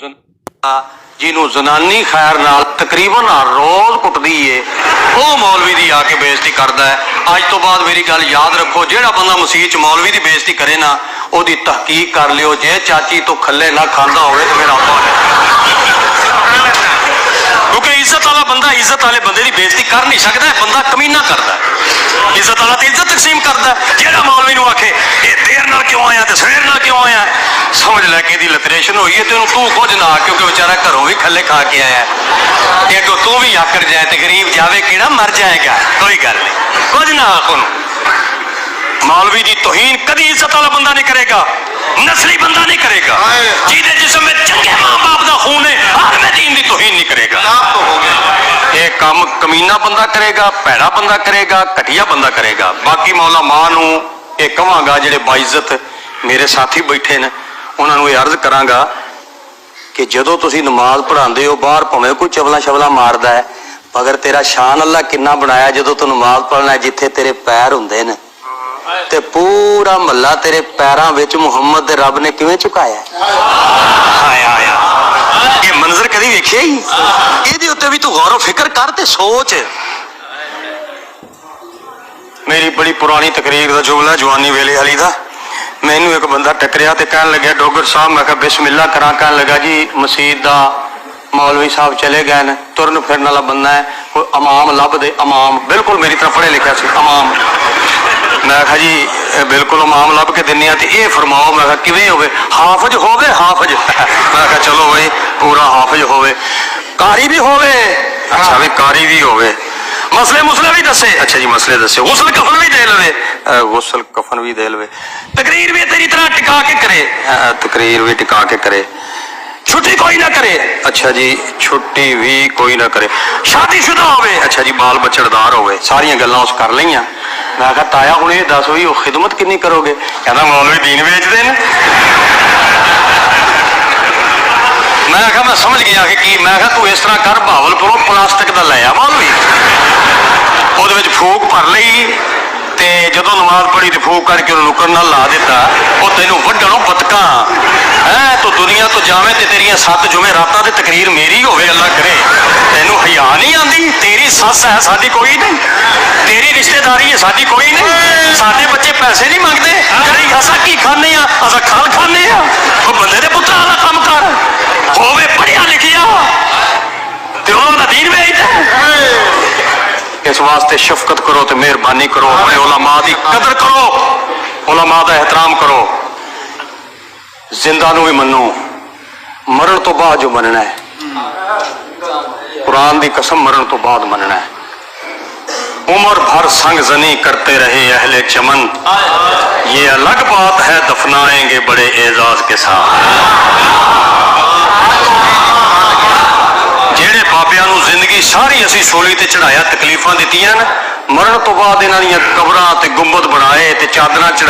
ਜਿਹਨੂੰ ਜ਼ਨਾਨੀ ਖੈਰ ਨਾਲ ਤਕਰੀਬਨ ਰੋਜ਼ ਕੁੱਟਦੀ ਏ ਉਹ ਮੌਲਵੀ ਦੀ ਆ ਕੇ ਬੇਇੱਜ਼ਤੀ ਕਰਦਾ ਹੈ। ਅੱਜ ਤੋਂ ਬਾਅਦ ਮੇਰੀ ਗੱਲ ਯਾਦ ਰੱਖੋ, ਜਿਹੜਾ ਬੰਦਾ ਮਸੀਤ 'ਚ ਮੌਲਵੀ ਦੀ ਬੇਇੱਜ਼ਤੀ ਕਰੇ ਨਾ ਉਹਦੀ ਤਹਕੀਕ ਕਰ ਲਿਓ। ਜੇ ਚਾਚੀ ਤੋਂ ਖੱਲੇ ਨਾ ਖਾਂਦਾ ਹੋਵੇ ਤਾਂ ਮੇਰਾ ਆਪਾ ਕਿਉਂਕਿ ਇੱਜ਼ਤ ਵਾਲਾ ਬੰਦਾ ਇੱਜ਼ਤ ਵਾਲੇ ਬੰਦੇ ਦੀ ਬੇਇੱਜ਼ਤੀ ਕਰ ਨਹੀਂ ਸਕਦਾ। ਬੰਦਾ ਕਮੀਨਾ ਕਰਦਾ, ਇੱਜ਼ਤ ਵਾਲਾ ਤੇ ਇੱਜ਼ਤ ਤਕਸੀਮ ਕਰਦਾ। ਜਿਹੜਾ ਮੌਲਵੀ ਨੂੰ ਆਖੇ ਇਹ ਦੇਰ ਨਾਲ ਕਿਉਂ ਆਇਆ ਤੇ ਸਵੇਰ ਨਾਲ ਕਿਉਂ ਆਇਆ, ਸਮਝ ਲੈ ਕੇ ਇਹਦੀ ਲਿਟਰੇਸ਼ਨ ਹੋਈ ਹੈ ਤੇ ਉਹਨੂੰ ਤੂੰ ਕੁਝ ਨਾ, ਕਿਉਂਕਿ ਵਿਚਾਰਾ ਘਰੋਂ ਵੀ ਖੱਲੇ ਖਾ ਕੇ ਆਇਆ ਤੇ ਅੱਗੋਂ ਤੂੰ ਵੀ ਆਕੜ ਜਾਏ ਤੇ ਗਰੀਬ ਜਾਵੇ ਕਿਹੜਾ ਮਰ ਜਾਏਗਾ। ਕੋਈ ਗੱਲ ਨਹੀਂ, ਕੁਝ ਨਾ ਆਖ ਉਹਨੂੰ। ਮੌਲਵੀ ਦੀ ਤੋਹੀਨ ਕਦੀ ਇੱਜ਼ਤ ਵਾਲਾ ਬੰਦਾ ਨਹੀਂ ਕਰੇਗਾ, ਨਸਲੀ ਬੰਦਾ ਨਹੀਂ ਕਰੇਗਾ। ਜਿਹਦੇ ਜਿਸਮ ਵਿੱਚ ਚੰਗੇ ਮਾਂ ਬਾਪ ਦਾ ਖੂਨ ਹੈ ਆਲਮੇ ਦੀਨ ਦੀ ਤੋਹੀਨ ਨਹੀਂ ਕਰੇਗਾ। ਇਹ ਕੰਮ ਕਮੀਨਾ ਬੰਦਾ ਕਰੇਗਾ, ਭੈੜਾ ਬੰਦਾ ਕਰੇਗਾ, ਘਟੀਆ ਬੰਦਾ ਕਰੇਗਾ। ਬਾਕੀ ਮੌਲਾ ਮਾਂ ਨੂੰ ਇਹ ਕਹਾਂਗਾ, ਜਿਹੜੇ ਬਾਇਜ਼ਤ ਮੇਰੇ ਸਾਥੀ ਬੈਠੇ ਨੇ ਉਹਨਾਂ ਨੂੰ ਇਹ ਅਰਜ਼ ਕਰਾਂਗਾ ਕਿ ਜਦੋਂ ਤੁਸੀਂ ਨਮਾਜ਼ ਪੜ੍ਹਾਉਂਦੇ ਹੋ ਬਾਹਰ ਭਾਵੇਂ ਕੋਈ ਚਵਲਾ ਸ਼ਵਲਾ ਮਾਰਦਾ ਹੈ, ਮਗਰ ਤੇਰਾ ਸ਼ਾਨ ਅੱਲਾ ਕਿੰਨਾ ਬਣਾਇਆ। ਜਦੋਂ ਤੂੰ ਨਮਾਜ਼ ਪੜ੍ਹਨਾ ਜਿੱਥੇ ਤੇਰੇ ਪੈਰ ਹੁੰਦੇ ਨੇ ਤੇ ਪੂਰਾ ਮਹੱਲਾ ਤੇਰੇ ਪੈਰਾਂ ਵਿੱਚ ਮੁਹੰਮਦ ਦੇ ਰੱਬ ਨੇ ਕਿਵੇਂ ਝੁਕਾਇਆ। ਇਹ ਮੰਜ਼ਰ ਕਦੀ ਵੇਖਿਆ ਹੀ? ਇਹਦੇ ਉੱਤੇ ਵੀ ਤੂੰ ਗੌਰ ਫਿਕਰ ਕਰ ਤੇ ਸੋਚ। ਮੇਰੀ ਬੜੀ ਪੁਰਾਣੀ ਤਕਰੀਰ ਦਾ ਜੁਮਲਾ ਜਵਾਨੀ ਵੇਲੇ ਵਾਲੀ ਦਾ। ਮੈਨੂੰ ਇੱਕ ਬੰਦਾ ਟੱਕਰਿਆ ਤੇ ਕਹਿਣ ਲੱਗਿਆ, ਡੋਗਰ ਸਾਹਿਬ, ਮੈਂ ਕਿਹਾ ਬਿਸਮਿल्ला ਕਰਾਂ। ਕਹਿਣ ਲੱਗਾ ਜੀ ਮਸੀਤ ਦਾ ਮੌਲਵੀ ਸਾਹਿਬ ਚਲੇ ਗਏ ਨੇ, ਤੁਰਨ ਫਿਰਨ ਵਾਲਾ ਬੰਦਾ ਹੈ, ਕੋਈ ਇਮਾਮ ਲੱਭ ਦੇ। ਇਮਾਮ ਬਿਲਕੁਲ ਮੇਰੀ ਤਰ੍ਹਾਂ ਪੜ੍ਹਿਆ ਲਿਖਿਆ ਸੀ, ਇਮਾਮ। ਮੈਂ ਕਿਹਾ ਜੀ ਬਿਲਕੁਲ ਇਮਾਮ ਲੱਭ ਕੇ ਦਿੰਦੇ ਆ ਤੇ ਇਹ ਫਰਮਾਓ। ਮੈਂ ਕਿਹਾ ਕਿਵੇਂ ਹੋਵੇ? ਹਾਫਿਜ਼ ਹੋਵੇ, ਹਾਫਿਜ਼। ਮੈਂ ਕਿਹਾ ਚਲੋ ਬਈ ਪੂਰਾ ਹਾਫਿਜ਼ ਹੋਵੇ, ਕਾਰੀ ਵੀ ਹੋਵੇ। ਅੱਛਾ ਵੀ ਕਾਰੀ ਵੀ ਹੋਵੇ, ਮਸਲੇ ਮੁਸਲੇ ਵੀ ਦੱਸੇ। ਅੱਛਾ ਜੀ ਮਸਲੇ ਦੱਸੇ, ਗੁਸਲ ਕਫਨ ਵੀ ਦੇ ਲਵੇ, ਗੁਸਲ ਕਫਨ ਵੀ ਦੇ ਲਵੇ। ਤਕਰੀਰ ਵੀ ਤੇਰੀ ਤਰ੍ਹਾਂ ਟਿਕਾ ਕੇ ਕਰੇ, ਤਕਰੀਰ ਵੀ ਟਿਕਾ ਕੇ ਕਰੇ। ਛੁੱਟੀ ਕੋਈ ਨਾ ਕਰੇ, ਅੱਛਾ ਜੀ ਛੁੱਟੀ ਵੀ ਕੋਈ ਨਾ ਕਰੇ। ਸ਼ਾਦੀशुदा ਹੋਵੇ, ਅੱਛਾ ਜੀ ਬਾਲ ਬੱਚੜਦਾਰ ਹੋਵੇ। ਸਾਰੀਆਂ ਗੱਲਾਂ ਉਸ ਕਰ ਲਈਆਂ। ਮੈਂ ਕਿਹਾ ਤਾਇਆ ਹੁਣ ਇਹ ਦੱਸ ਵੀ ਉਹ ਖਿਦਮਤ ਕਿੰਨੀ ਕਰੋਗੇ? ਕਹਿੰਦਾ ਮੌਲਵੀ ਦੀਨ ਵੇਚਦੇ ਨੇ। ਮੈਂ ਕਿਹਾ ਮੈਂ ਸਮਝ ਗਿਆ ਕਿ ਕੀ। ਮੈਂ ਕਿਹਾ ਤੂੰ ਇਸ ਤਰ੍ਹਾਂ ਕਰ, ਬਹਾਵਲਪੁਰੋਂ ਪਲਾਸਟਿਕ ਦਾ ਲੈ ਆ ਮੌਲਵੀ, ਉਹਦੇ ਵਿੱਚ ਫੂਕ ਭਰ ਲਈ ਤੇ ਜਦੋਂ ਨਮਾਜ਼ ਪੜ੍ਹੀ ਤੇ ਫੂਕ ਕਰਕੇ ਉਹਨੂੰ ਨੁੱਕਰ ਨਾਲ ਲਾ ਦਿੱਤਾ। ਉਹ ਤੈਨੂੰ ਵੱਢਣੋਂ ਬਤਕਾਂ ਹੈ, ਤੂੰ ਦੁਨੀਆ ਤੋਂ ਜਾਵੇਂ ਤੇ ਤੇਰੀਆਂ 7 ਜੁਮੇ ਰਾਤਾਂ ਦੀ ਤਕਰੀਰ ਮੇਰੀ ਹੋਵੇ, ਅੱਲਾ ਕਰੇ। ਤੈਨੂੰ ਹਿਆ ਨਹੀਂ ਆਉਂਦੀ? ਤੇਰੀ ਸੱਸ ਹੈ, ਸਾਡੀ ਕੋਈ ਨਹੀਂ। ਤੇਰੀ ਰਿਸ਼ਤੇਦਾਰੀ ਹੈ, ਸਾਡੀ ਕੋਈ ਨਹੀਂ। ਸਾਡੇ ਬੱਚੇ ਪੈਸੇ ਨਹੀਂ ਮੰਗਦੇ, ਕਰੀ ਅਸਾਂ ਕੀ ਖਾਂਦੇ ਆ? ਅਸਾਂ ਖਾਲ ਖਾਂਦੇ ਆ। ਉਹ ਬੰਦੇ ਦੇ ਪੁੱਤਰਾਂ ਵਾਲਾ ਕੰਮ ਕਰ, ਹੋਵੇ ਪੜ੍ਹਿਆ ਲਿਖਿਆ ਤੇ ਉਹਨਾਂ ਦਾ ਦੀਨ ਵੇਚਦਾ। ਇਸ ਵਾਸਤੇ ਸ਼ਫਕਤ ਕਰੋ ਤੇ ਮਿਹਰਬਾਨੀ ਕਰੋ, ਆਪਣੇ ਉਲਮਾ ਦੀ ਕਦਰ ਕਰੋ, ਉਲਮਾ ਦਾ ਇਹਤਰਾਮ ਕਰੋ। ਜ਼ਿੰਦਾ ਨੂੰ ਵੀ ਮੰਨੋ, ਮਰਨ ਤੋਂ ਬਾਅਦ ਜੋ ਮੰਨਣਾ ਹੈ, कुरान दी कसम मरण तो बाद मनना है। उम्र भर संग जनी करते रहे अहले चमन, ये अलग बात है दफनाएंगे बड़े एजाज के साथ। जेड़े बाबियां नूं जिंदगी सारी असी सोली ते चढ़ाया, तकलीफां दित्तियां, मरण तो बाद इन्हां दीयां कबरां ते गुंबद बनाए ते चादरां चढ़ा